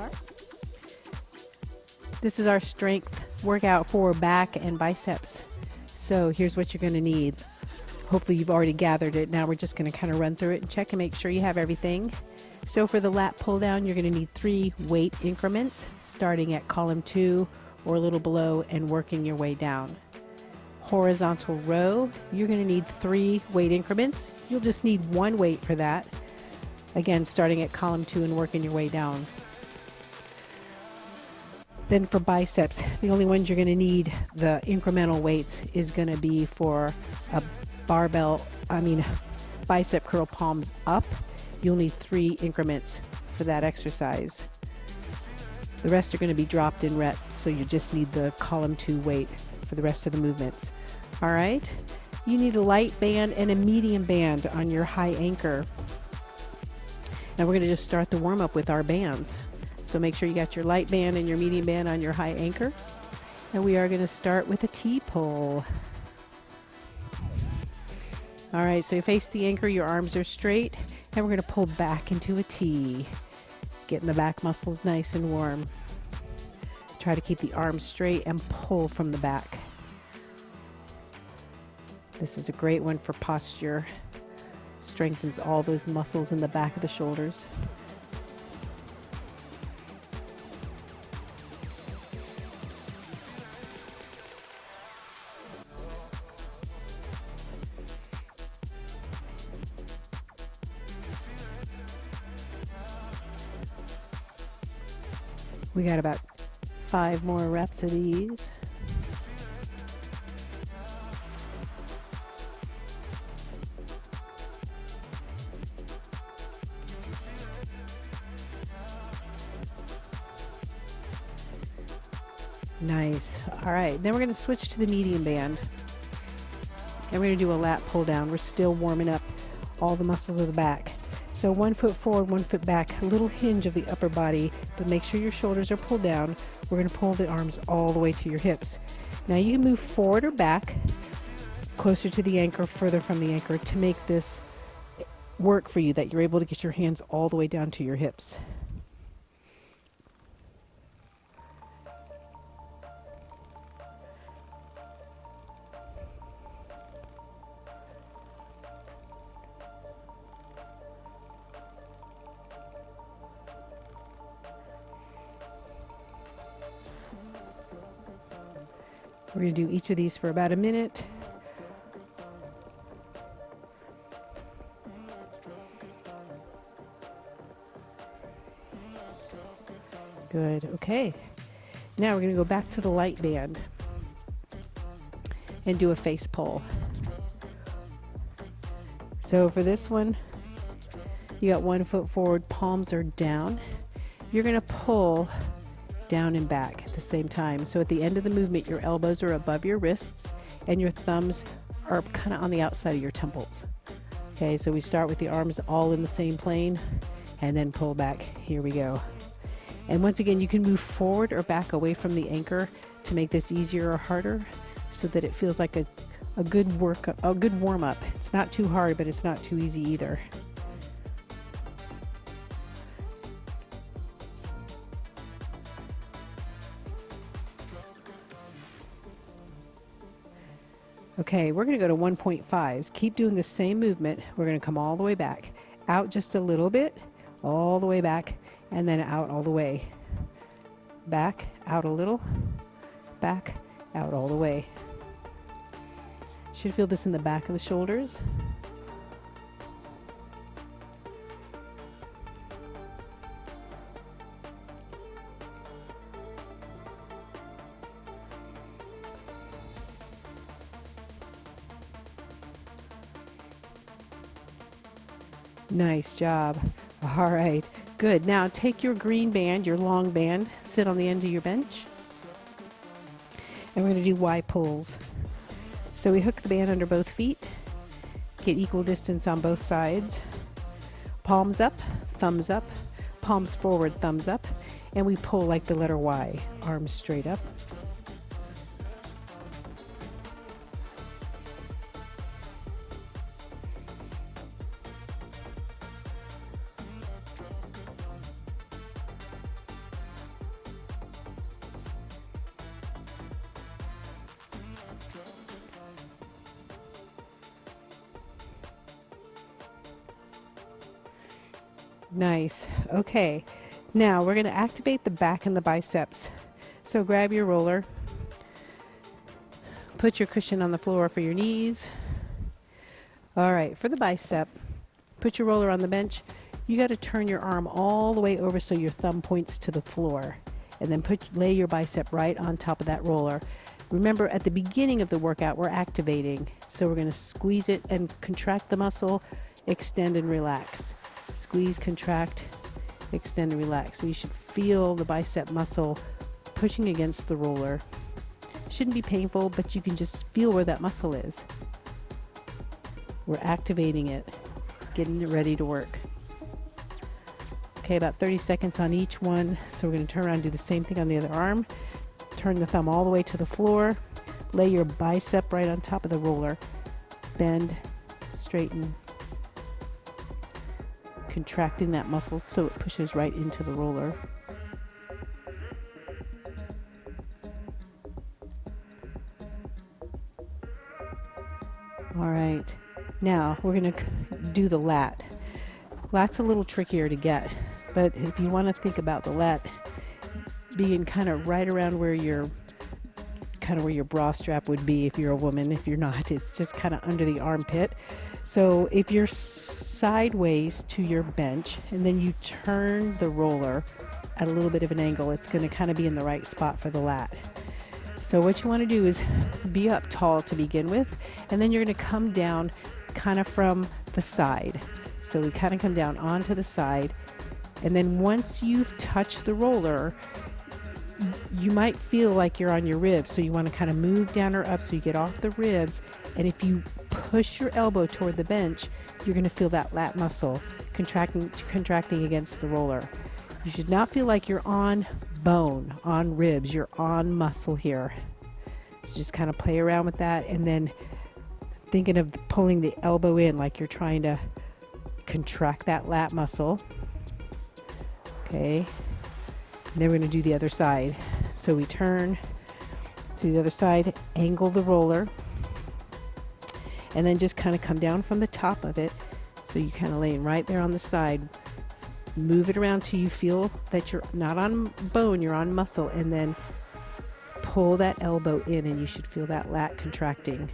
apart. This is our strength workout for back and biceps. So here's what you're going to need. Hopefully you've already gathered it. Now we're just going to kind of run through it and check and make sure you have everything. So for the lat pull down, you're going to need 3 weight increments, starting at column 2 or a little below and working your way down. Horizontal row, you're going to need 3 weight increments. You'll just need 1 weight for that. Again, starting at column 2 and working your way down. Then for biceps, the only ones you're going to need the incremental weights is going to be for a bicep curl palms up. You'll need 3 increments for that exercise. The rest are going to be dropped in reps, so you just need the column 2 weight for the rest of the movements. All right, you need a light band and a medium band on your high anchor. Now we're going to just start the warm up with our bands. So make sure you got your light band and your medium band on your high anchor. And we are going to start with a T-pull. All right, so you face the anchor, your arms are straight, and we're going to pull back into a T. Getting the back muscles nice and warm. Try to keep the arms straight and pull from the back. This is a great one for posture. Strengthens all those muscles in the back of the shoulders. We got about 5 more reps of these. Nice. All right, then we're going to switch to the medium band. And we're going to do a lat pull down. We're still warming up all the muscles of the back. So 1 foot forward, 1 foot back, a little hinge of the upper body, but make sure your shoulders are pulled down. We're going to pull the arms all the way to your hips. Now you can move forward or back, closer to the anchor, further from the anchor, to make this work for you, that you're able to get your hands all the way down to your hips. We're going to do each of these for about a minute. Good. Okay. Now we're going to go back to the light band and do a face pull. So for this one, you got 1 foot forward, palms are down. You're going to pull down and back at the same time. So at the end of the movement, your elbows are above your wrists and your thumbs are kind of on the outside of your temples. Okay, so we start with the arms all in the same plane and then pull back. Here we go. And once again, you can move forward or back away from the anchor to make this easier or harder, so that it feels like a good warm up. It's not too hard, but it's not too easy either. Okay, we're going to go to 1.5s. Keep doing the same movement. We're going to come all the way back, out just a little bit, all the way back, and then out all the way. Back, out a little, back, out all the way. Should feel this in the back of the shoulders. Nice job. All right, good. Now take your green band, your long band, sit on the end of your bench. And we're going to do Y pulls. So we hook the band under both feet, get equal distance on both sides. Palms up, palms forward, thumbs up, and we pull like the letter Y, arms straight up. Nice. Okay. Now we're going to activate the back and the biceps. So grab your roller, put your cushion on the floor for your knees. All right, for the bicep, put your roller on the bench. You got to turn your arm all the way over so your thumb points to the floor, and then lay your bicep right on top of that roller. Remember, at the beginning of the workout, we're activating. So we're going to squeeze it and contract the muscle, extend and relax. Squeeze, contract, extend and relax. So you should feel the bicep muscle pushing against the roller. Shouldn't be painful, but you can just feel where that muscle is. We're activating it, getting it ready to work. Okay, about 30 seconds on each one. So we're going to turn around and do the same thing on the other arm. Turn the thumb all the way to the floor. Lay your bicep right on top of the roller. Bend, straighten, contracting that muscle so it pushes right into the roller. All right, now we're going to do the lat. Lat's a little trickier to get, but if you want to think about the lat being kind of right around where your bra strap would be if you're a woman. If you're not, it's just kind of under the armpit. So if you're sideways to your bench and then you turn the roller at a little bit of an angle, it's going to kind of be in the right spot for the lat. So what you want to do is be up tall to begin with, and then you're going to come down kind of from the side. So we kind of come down onto the side, and then once you've touched the roller, you might feel like you're on your ribs. So you want to kind of move down or up so you get off the ribs, and if you push your elbow toward the bench, you're going to feel that lat muscle contracting against the roller. You should not feel like you're on bone, on ribs. You're on muscle here. So just kind of play around with that, and then thinking of pulling the elbow in like you're trying to contract that lat muscle. Okay. And then we're going to do the other side. So we turn to the other side, angle the roller, and then just kind of come down from the top of it. So you kind of laying right there on the side. Move it around till you feel that you're not on bone, you're on muscle, and then pull that elbow in, and you should feel that lat contracting.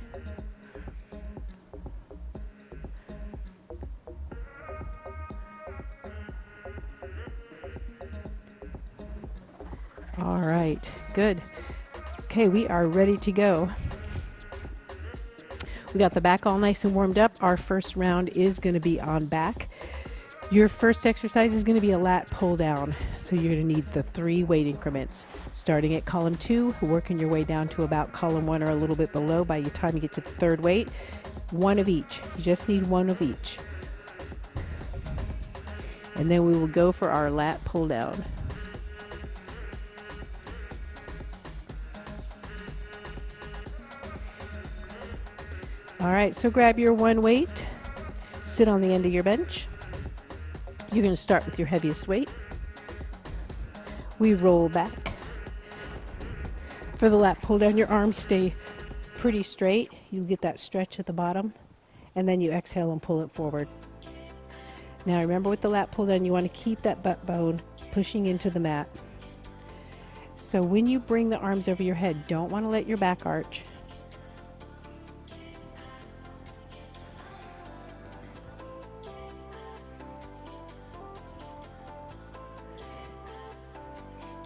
All right, good. Okay, we are ready to go. We got the back all nice and warmed up. Our first round is going to be on back. Your first exercise is going to be a lat pull down. So you're going to need the 3 weight increments. Starting at column 2, working your way down to about column 1 or a little bit below. By the time you get to the 3rd weight, 1 of each. You just need 1 of each. And then we will go for our lat pull down. All right, so grab your 1 weight, sit on the end of your bench. You're going to start with your heaviest weight. We roll back. For the lat pull down, your arms stay pretty straight. You get that stretch at the bottom, and then you exhale and pull it forward. Now remember, with the lat pull down, you want to keep that butt bone pushing into the mat. So when you bring the arms over your head, don't want to let your back arch.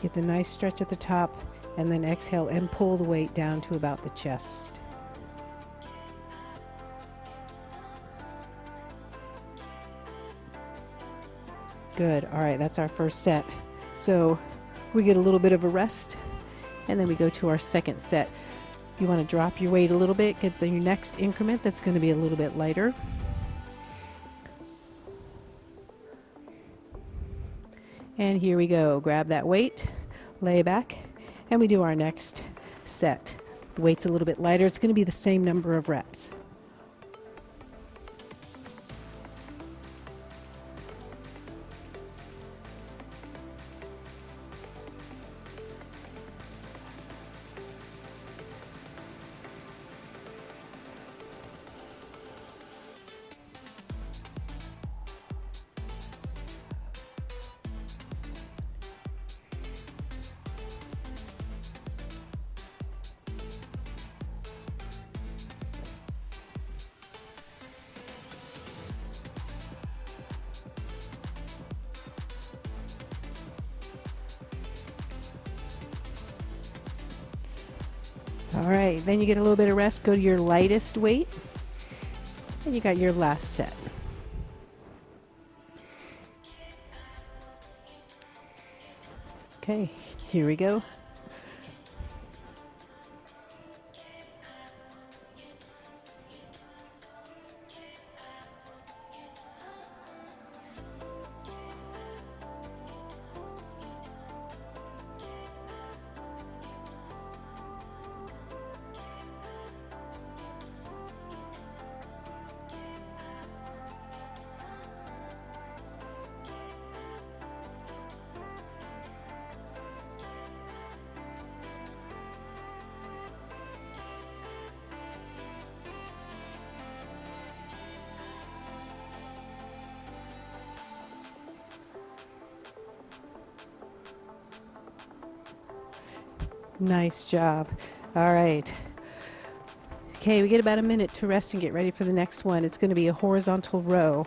Get the nice stretch at the top, and then exhale and pull the weight down to about the chest. Good. All right, that's our first set. So we get a little bit of a rest, and then we go to our second set. You want to drop your weight a little bit, get the next increment that's going to be a little bit lighter. And here we go. Grab that weight, lay back, and we do our next set. The weight's a little bit lighter. It's going to be the same number of reps. All right, then you get a little bit of rest, go to your lightest weight, and you got your last set. Okay, here we go. Nice job. All right. Okay, we get about a minute to rest and get ready for the next one. It's going to be a horizontal row.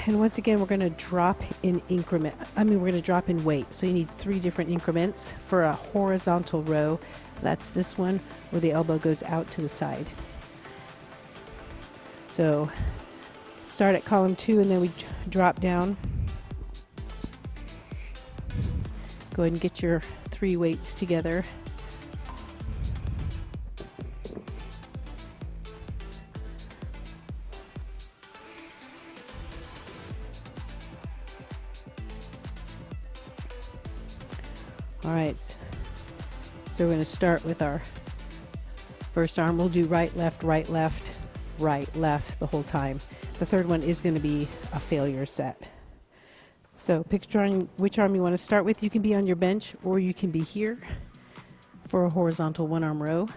And once again, we're going to drop in increment. We're going to drop in weight. So you need 3 different increments for a horizontal row. That's this one where the elbow goes out to the side. So start at column 2 and then we drop down. Go ahead and get your 3 weights together. All right, so we're going to start with our first arm. We'll do right, left, right, left the whole time. The third one is going to be a failure set. So pick which arm you want to start with. You can be on your bench or you can be here for a horizontal 1-arm row.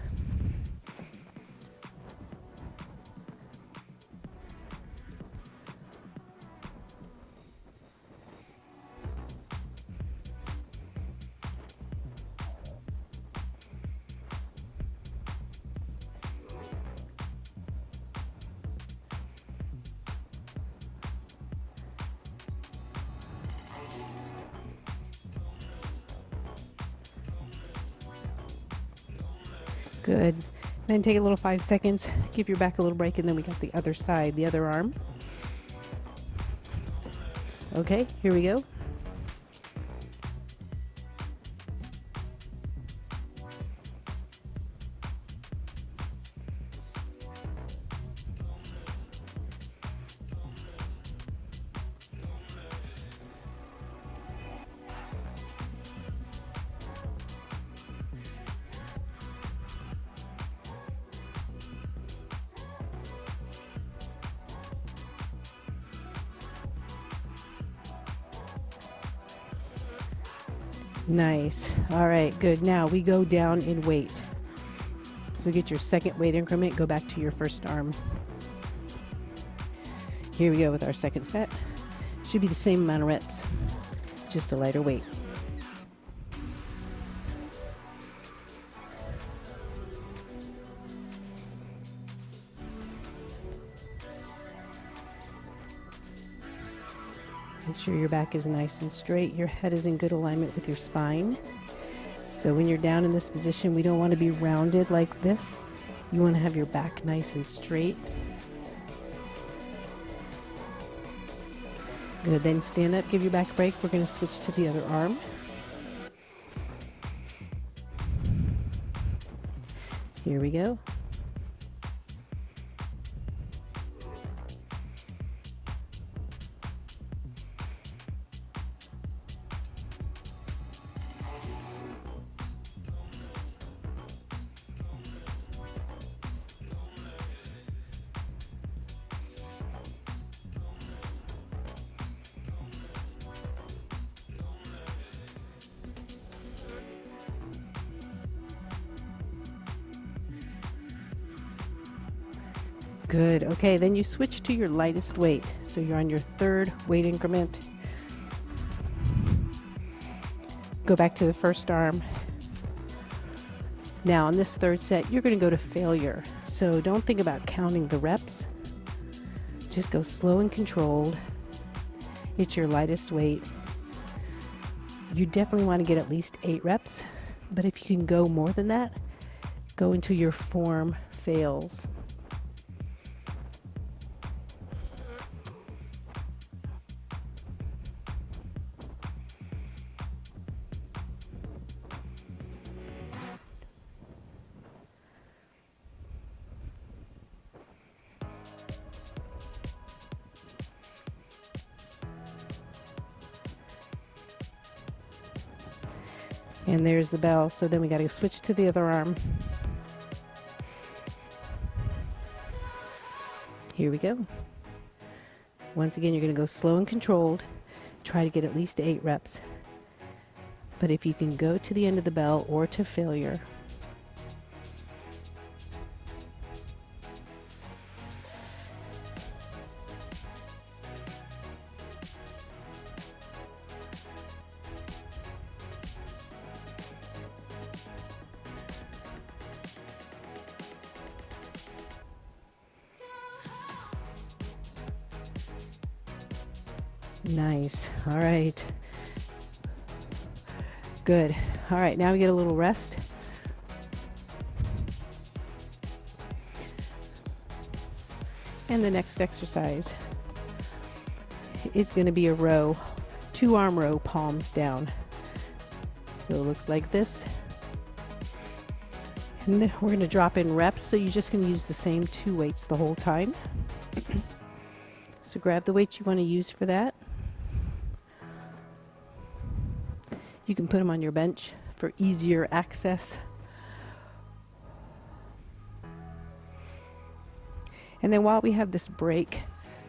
Good. Then take a little 5 seconds, give your back a little break, and then we got the other side, the other arm. Okay, here we go. Nice. All right, good. Now we go down in weight. So get your second weight increment, go back to your first arm. Here we go with our second set. Should be the same amount of reps, just a lighter weight. Make sure your back is nice and straight. Your head is in good alignment with your spine. So when you're down in this position, we don't want to be rounded like this. You want to have your back nice and straight. Good, then stand up, give your back a break. We're going to switch to the other arm. Here we go. Good. Okay, then you switch to your lightest weight. So you're on your third weight increment. Go back to the first arm. Now on this third set, you're going to go to failure. So don't think about counting the reps. Just go slow and controlled. It's your lightest weight. You definitely want to get at least 8 reps, but if you can go more than that, Go until your form fails. And there's the bell. So then we got to switch to the other arm. Here we go. Once again, you're going to go slow and controlled. Try to get at least 8 reps. But if you can go to the end of the bell or to failure, nice. All right. Good. All right, now we get a little rest. And the next exercise is going to be a row, 2-arm row, palms down. So it looks like this. And then we're going to drop in reps, so you're just going to use the same 2 weights the whole time. So grab the weights you want to use for that. You can put them on your bench for easier access. And then while we have this break,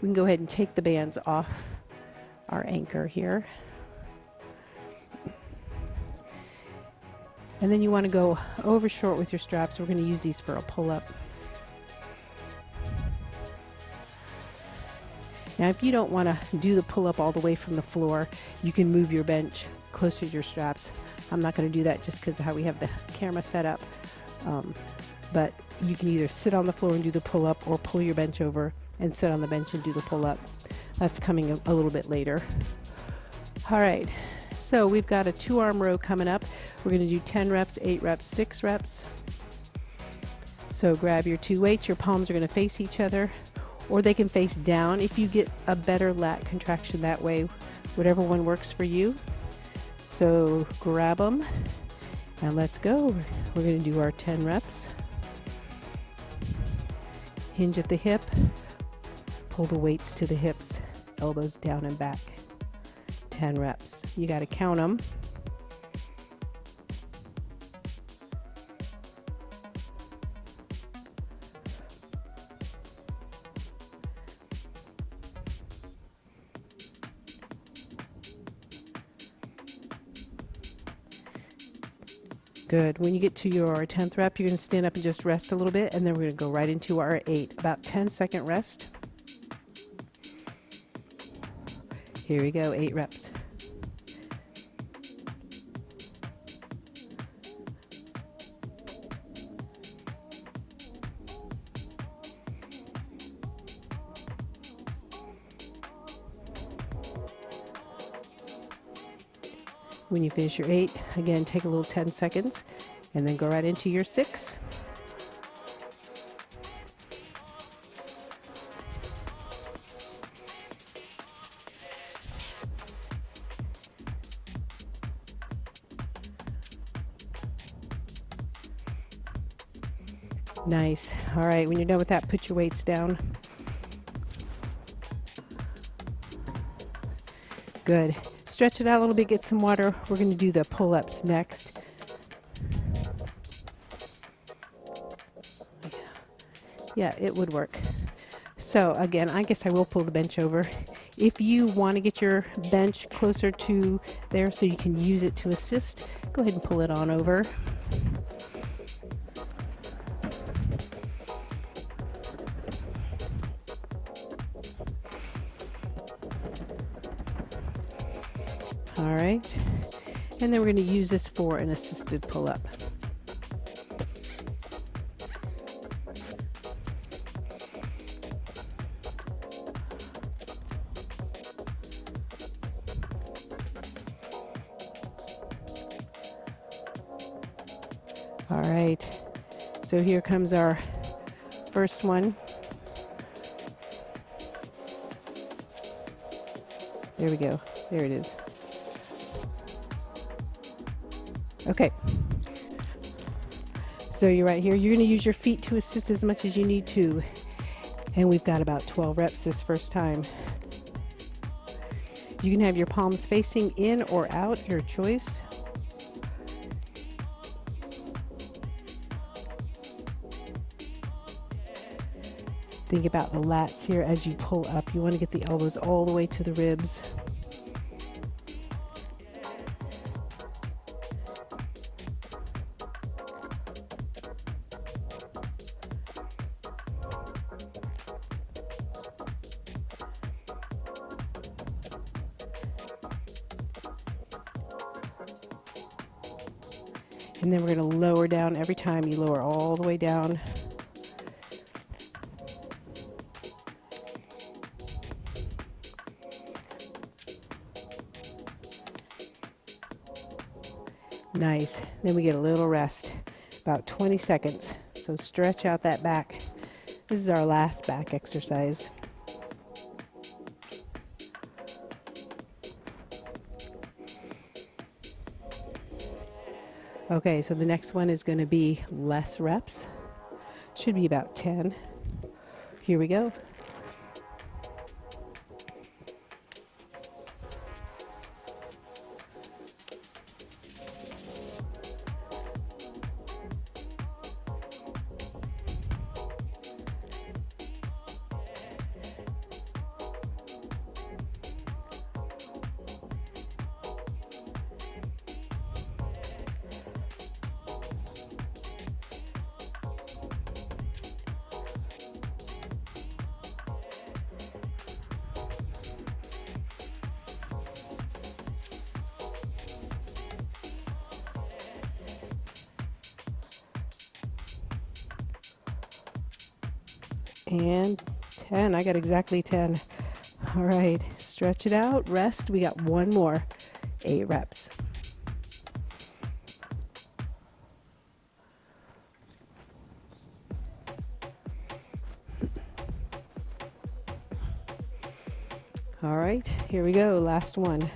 we can go ahead and take the bands off our anchor here. And then you want to go over short with your straps. We're going to use these for a pull-up. Now, if you don't want to do the pull-up all the way from the floor, you can move your bench closer to your straps. I'm not going to do that just because of how we have the camera set up. But you can either sit on the floor and do the pull-up or pull your bench over and sit on the bench and do the pull-up. That's coming a little bit later. All right, so we've got a 2-arm row coming up. We're going to do 10 reps, 8 reps, 6 reps. So grab your 2 weights. Your palms are going to face each other, or they can face down if you get a better lat contraction that way, whatever one works for you. So grab them and let's go. We're going to do our 10 reps. Hinge at the hip, pull the weights to the hips, elbows down and back. 10 reps. You got to count them. Good. When you get to your 10th rep, you're going to stand up and just rest a little bit, and then we're going to go right into our 8. About 10-second rest. Here we go, 8 reps. When you finish your 8, again, take a little 10 seconds and then go right into your 6. Nice. All right, when you're done with that, put your weights down. Good. Stretch it out a little bit, get some water. We're going to do the pull-ups next. Yeah, it would work. So again, I guess I will pull the bench over. If you want to get your bench closer to there so you can use it to assist, go ahead and pull it on over. All right, and then we're going to use this for an assisted pull-up. All right, So here comes our first one. There we go. There it is. Okay. So you're right here. You're going to use your feet to assist as much as you need to. And we've got about 12 reps this first time. You can have your palms facing in or out, your choice. Think about the lats here as you pull up. You want to get the elbows all the way to the ribs. And then we're going to lower down every time. You lower all the way down. Nice. Then we get a little rest, about 20 seconds. So stretch out that back. This is our last back exercise. Okay, so the next one is going to be less reps. Should be about 10. Here we go. And 10. I got exactly 10. All right, stretch it out, rest. We got one more, 8 reps. All right, here we go, last one.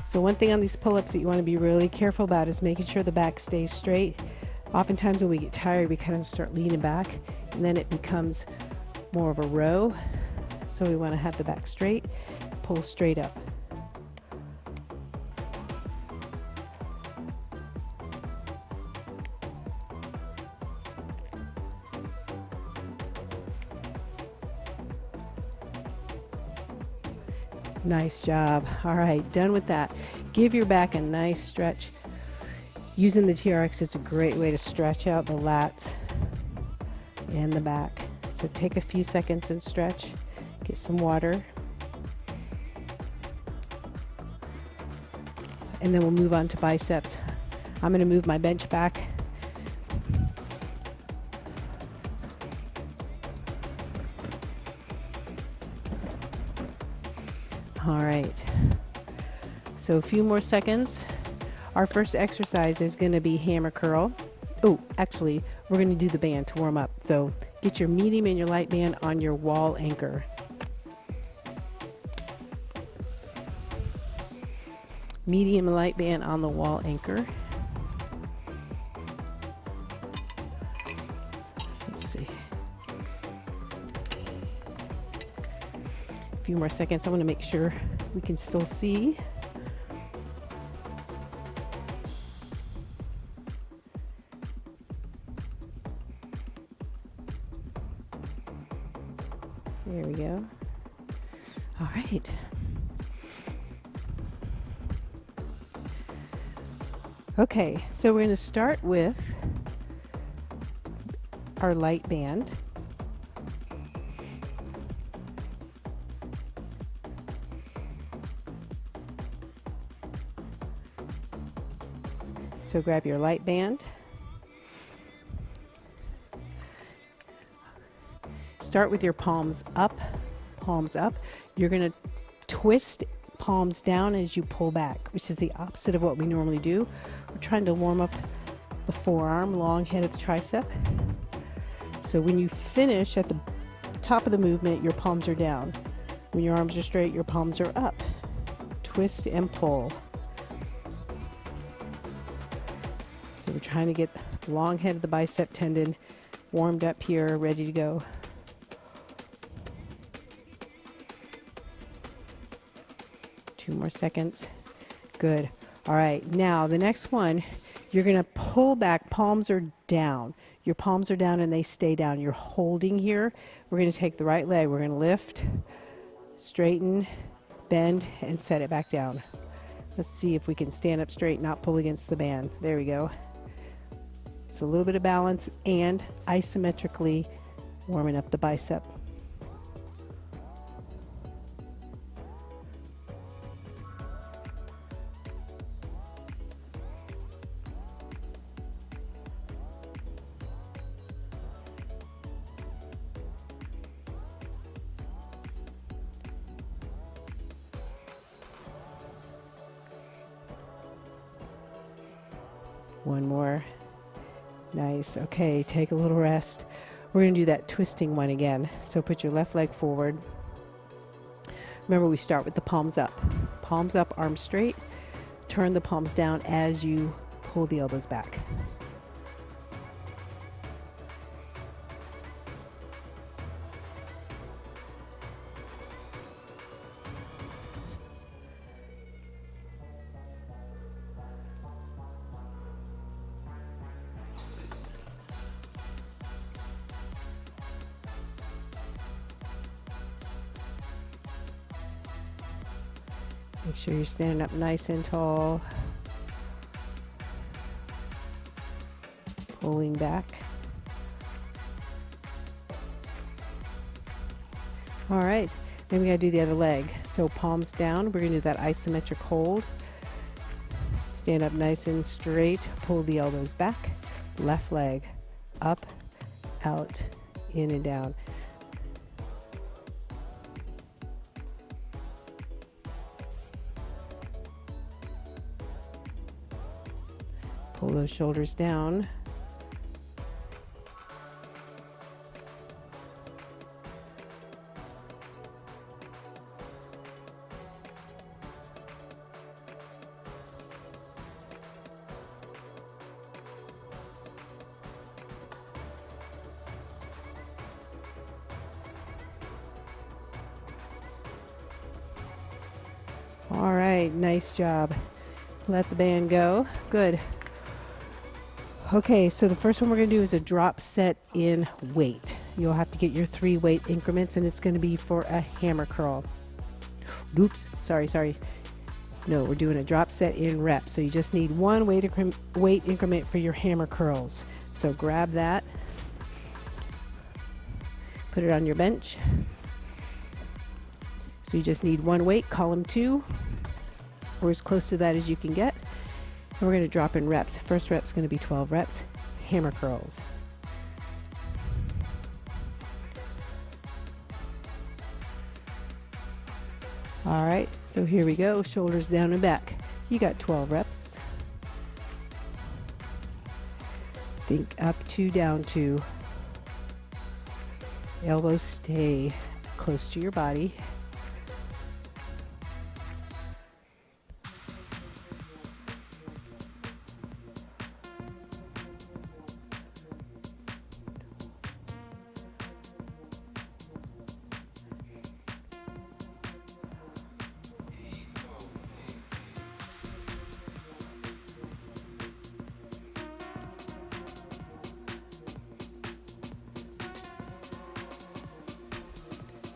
So one thing on these pull-ups that you want to be really careful about is making sure the back stays straight. Oftentimes when we get tired, we kind of start leaning back, and then it becomes more of a row. So we want to have the back straight, pull straight up. Nice job. All right, done with that. Give your back a nice stretch. Using the TRX is a great way to stretch out the lats and the back. So take a few seconds and stretch. Get some water. And then we'll move on to biceps. I'm going to move my bench back. All right, so a few more seconds. Our first exercise is going to be hammer curl. Oh, actually, we're going to do the band to warm up. So get your medium and your light band on your wall anchor. Medium and light band on the wall anchor. Let's see. A few more seconds. I want to make sure we can still see. There we go. All right. Okay, so we're going to start with our light band. So grab your light band. Start with your palms up, palms up. You're going to twist palms down as you pull back, which is the opposite of what we normally do. We're trying to warm up the forearm, long head of the tricep. So when you finish at the top of the movement, your palms are down. When your arms are straight, your palms are up. Twist and pull. So we're trying to get the long head of the bicep tendon warmed up here, ready to go. Two more seconds. Good. All right, now the next one, you're going to pull back. Palms are down. Your palms are down and they stay down. You're holding here. We're going to take the right leg. We're going to lift, straighten, bend, and set it back down. Let's see if we can stand up straight, not pull against the band. There we go. It's a little bit of balance and isometrically warming up the bicep. One more. Nice. Okay, take a little rest. We're going to do that twisting one again. So put your left leg forward. Remember, we start with the palms up. Palms up, arms straight. Turn the palms down as you pull the elbows back. Make sure you're standing up nice and tall. Pulling back. All right, then we gotta do the other leg. So palms down, we're gonna do that isometric hold. Stand up nice and straight, pull the elbows back. Left leg, up, out, in and down. Pull those shoulders down. All right, nice job. Let the band go. Good. Okay, so the first one we're going to do is a drop set in weight. You'll have to get your 3 weight increments, and it's going to be for a hammer curl. Oops, sorry. No, we're doing a drop set in reps. So you just need 1 weight increment for your hammer curls. So grab that, put it on your bench. So you just need 1 weight, column 2, or as close to that as you can get. And we're going to drop in reps. First rep's going to be 12 reps, hammer curls. All right, so here we go, shoulders down and back. You got 12 reps. Think up 2, down 2. Elbows stay close to your body.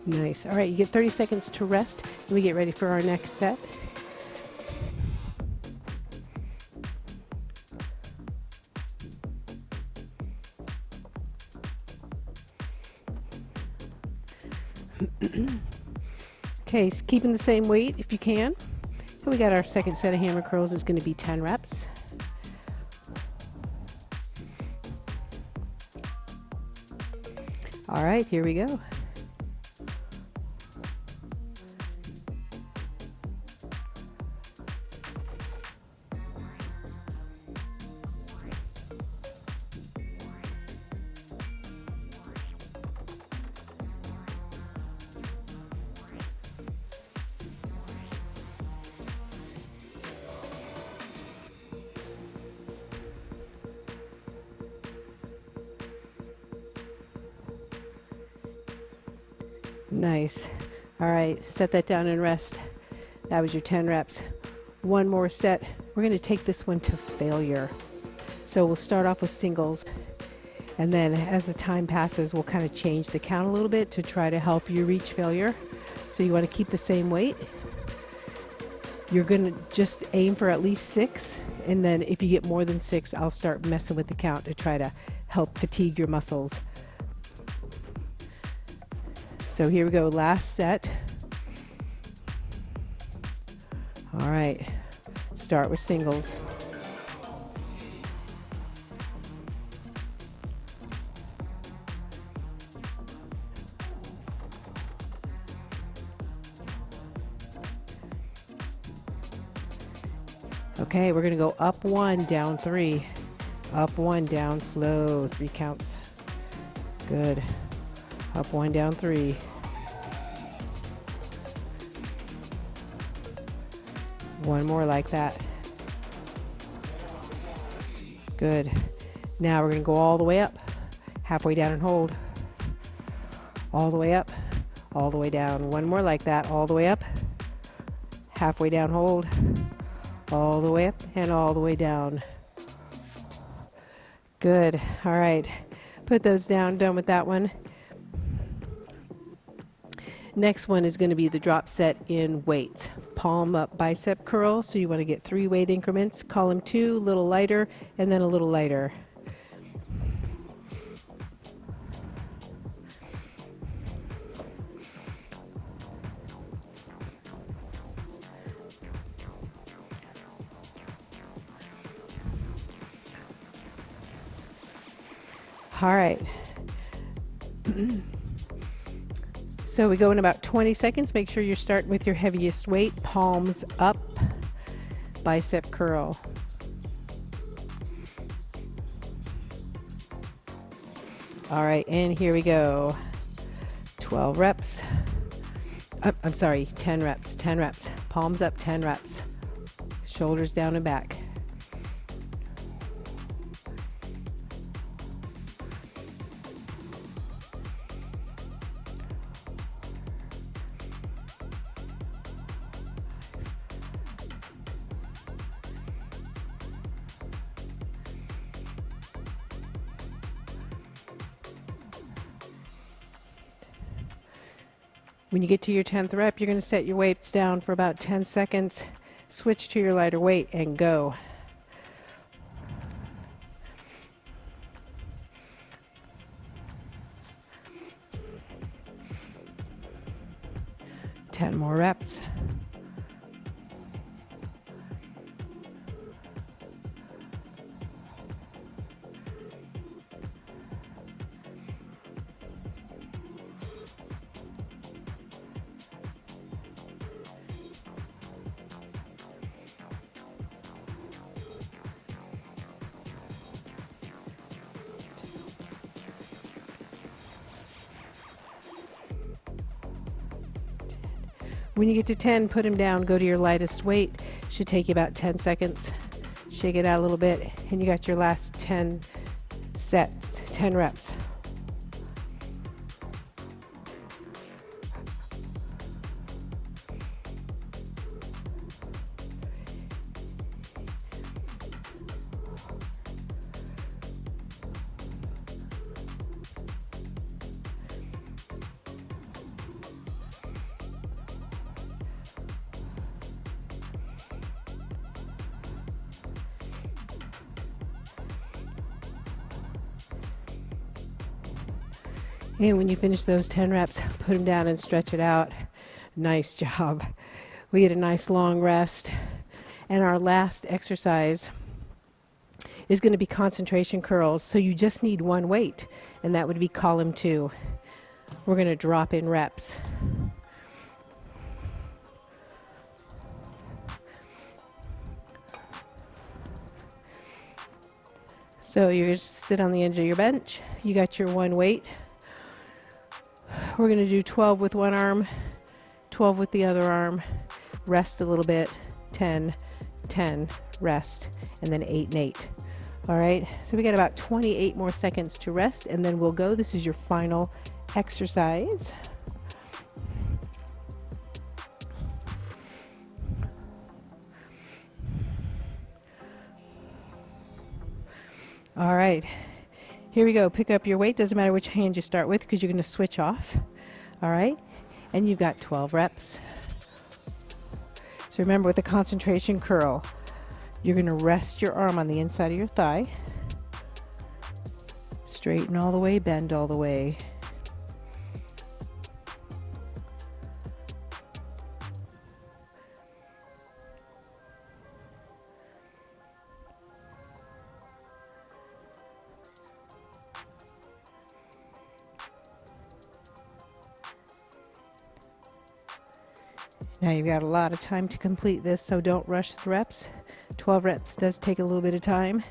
Nice. All right, you get 30 seconds to rest, and we get ready for our next set. Okay, so keeping the same weight if you can. So we got our second set of hammer curls is going to be 10 reps. All right, here we go. Nice. All right, set that down and rest. That was your 10 reps. One more set. We're going to take this one to failure. So we'll start off with singles, and then as the time passes, we'll kind of change the count a little bit to try to help you reach failure. So you want to keep the same weight. You're going to just aim for at least 6, and then if you get more than 6, I'll start messing with the count to try to help fatigue your muscles. So here we go, last set. All right, start with singles. Okay, we're gonna go up 1, down 3. Up 1, down slow, 3 counts. Good. Up 1, down 3. One more like that. Good. Now we're going to go all the way up, halfway down and hold. All the way up, all the way down. One more like that, all the way up, halfway down, hold. All the way up and all the way down. Good. All right. Put those down. Done with that one. Next one is going to be the drop set in weights. Palm up bicep curl. So you want to get 3 weight increments. Column 2, a little lighter, and then a little lighter. All right. So we go in about 20 seconds. Make sure you're starting with your heaviest weight. Palms up, bicep curl. All right, and here we go. 12 reps. I'm sorry, 10 reps. 10 reps. Palms up, 10 reps. Shoulders down and back. When you get to your 10th rep, you're going to set your weights down for about 10 seconds, switch to your lighter weight, and go. Ten more reps. When you get to 10, put them down, go to your lightest weight. Should take you about 10 seconds. Shake it out a little bit, and you got your last 10 sets, 10 reps. And when you finish those 10 reps, put them down and stretch it out. Nice job. We had a nice long rest. And our last exercise is going to be concentration curls. So you just need one weight, and that would be column 2. We're going to drop in reps. So you're going to sit on the edge of your bench. You got your one weight. We're going to do 12 with one arm, 12 with the other arm, rest a little bit, 10, 10, rest, and then 8 and 8. All right, so we got about 28 more seconds to rest, and then we'll go. This is your final exercise. All right, here we go. Pick up your weight. Doesn't matter which hand you start with because you're going to switch off. All right, and you've got 12 reps. So remember, with the concentration curl, you're going to rest your arm on the inside of your thigh. Straighten all the way, bend all the way. Now you've got a lot of time to complete this, so don't rush the reps. 12 reps does take a little bit of time.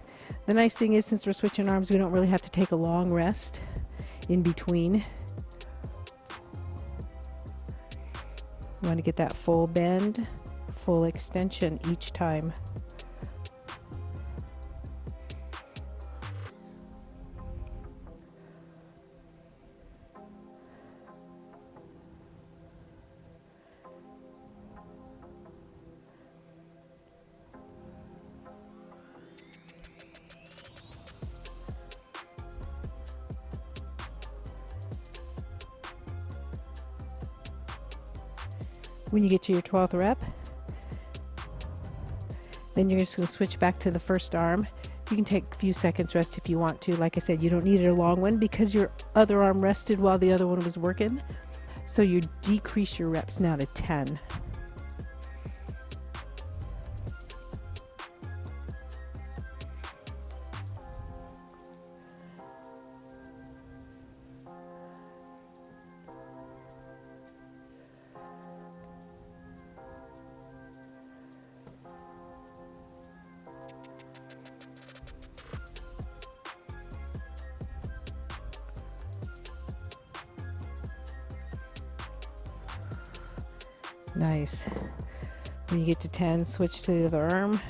The nice thing is, since we're switching arms, we don't really have to take a long rest in between. You want to get that full bend, full extension each time. When you get to your 12th rep, then you're just going to switch back to the first arm. You can take a few seconds rest if you want to. Like I said, you don't need a long one because your other arm rested while the other one was working. So you decrease your reps now to 10. Nice. When you get to 10, switch to the other arm.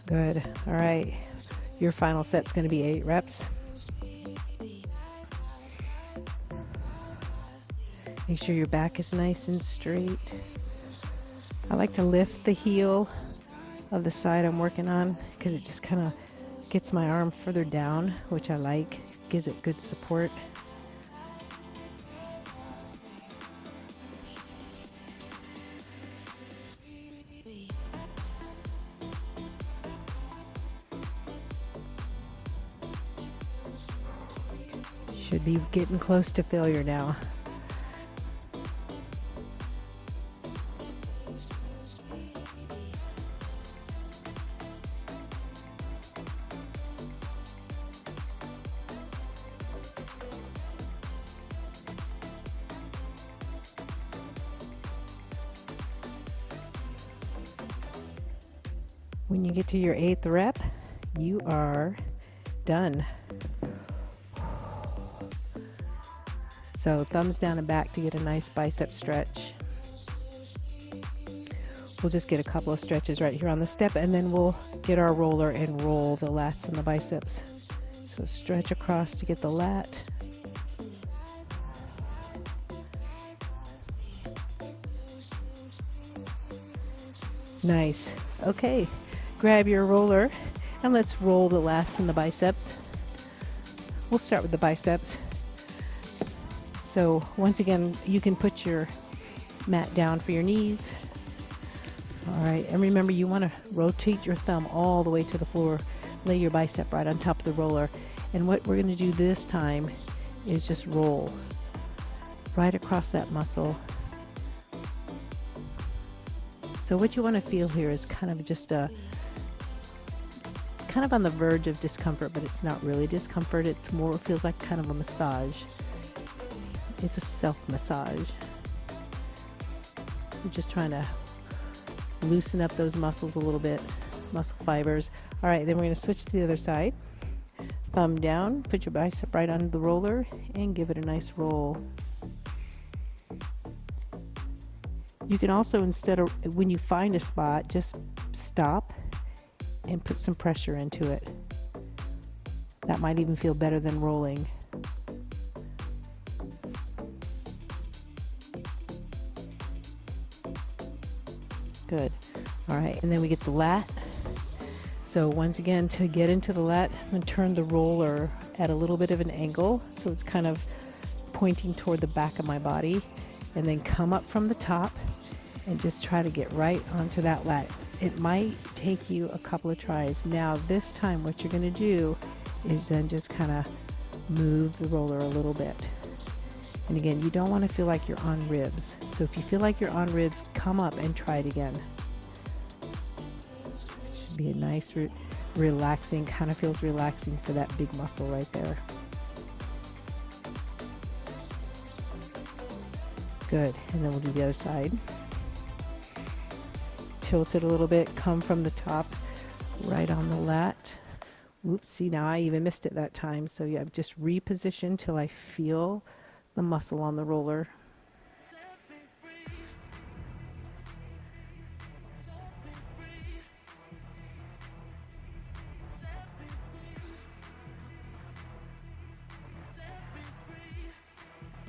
Good. All right. Your final set's going to be 8 reps. Make sure your back is nice and straight. I like to lift the heel of the side I'm working on because it just kind of gets my arm further down, which I like. Gives it good support. Should be getting close to failure now. When you get to your 8th rep, you are done. So thumbs down and back to get a nice bicep stretch. We'll just get a couple of stretches right here on the step, and then we'll get our roller and roll the lats and the biceps. So stretch across to get the lat. Nice. Okay, grab your roller and let's roll the lats and the biceps. We'll start with the biceps. So once again, you can put your mat down for your knees. All right, and remember, you want to rotate your thumb all the way to the floor. Lay your bicep right on top of the roller. And what we're going to do this time is just roll right across that muscle. So what you want to feel here is kind of just kind of on the verge of discomfort, but it's not really discomfort. It's more, it feels like kind of a massage. It's a self-massage. I'm just trying to loosen up those muscles a little bit, muscle fibers. All right, then we're going to switch to the other side. Thumb down, put your bicep right on the roller, and give it a nice roll. You can also, instead of, when you find a spot, just stop and put some pressure into it. That might even feel better than rolling. Good. All right, and then we get the lat. So once again, to get into the lat, I'm going to turn the roller at a little bit of an angle, so it's kind of pointing toward the back of my body, and then come up from the top and just try to get right onto that lat. It might take you a couple of tries. Now this time what you're going to do is then just kind of move the roller a little bit. And again, you don't want to feel like you're on ribs. So if you feel like you're on ribs, come up and try it again. Should be a nice relaxing, kind of feels relaxing for that big muscle right there. Good. And then we'll do the other side. Tilt it a little bit, come from the top, right on the lat. Whoops, see, now I even missed it that time. So yeah, just reposition till I feel the muscle on the roller.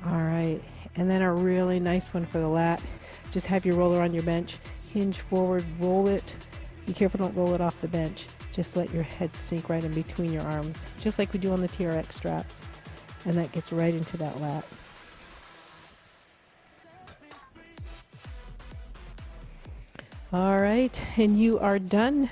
All right, and then a really nice one for the lat. Just have your roller on your bench, hinge forward, roll it. Be careful, don't roll it off the bench. Just let your head sink right in between your arms, just like we do on the TRX straps. And that gets right into that lat. All right, and you are done.